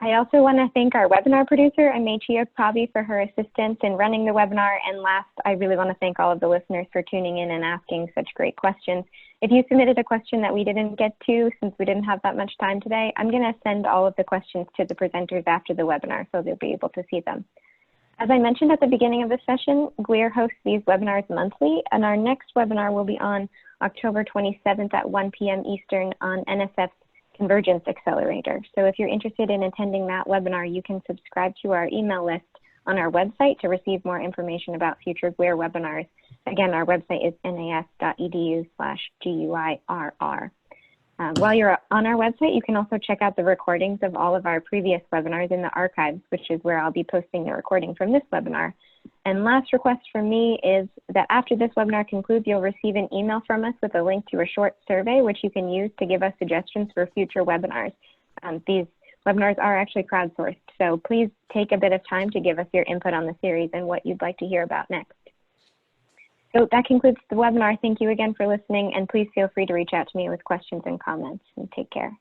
I also want to thank our webinar producer, Amechi Pavi, for her assistance in running the webinar. And last, I really want to thank all of the listeners for tuning in and asking such great questions. If you submitted a question that we didn't get to, since we didn't have that much time today, I'm going to send all of the questions to the presenters after the webinar, so they'll be able to see them. As I mentioned at the beginning of the session, GWEAR hosts these webinars monthly, and our next webinar will be on October 27th at 1 p.m. Eastern on NSF's Convergence Accelerator. So if you're interested in attending that webinar, you can subscribe to our email list on our website to receive more information about future GWEAR webinars. Again, our website is nas.edu/GUIRR. While you're on our website, you can also check out the recordings of all of our previous webinars in the archives, which is where I'll be posting the recording from this webinar. And last request from me is that after this webinar concludes, you'll receive an email from us with a link to a short survey, which you can use to give us suggestions for future webinars. These webinars are actually crowdsourced, so please take a bit of time to give us your input on the series and what you'd like to hear about next. So that concludes the webinar. Thank you again for listening, and please feel free to reach out to me with questions and comments, and take care.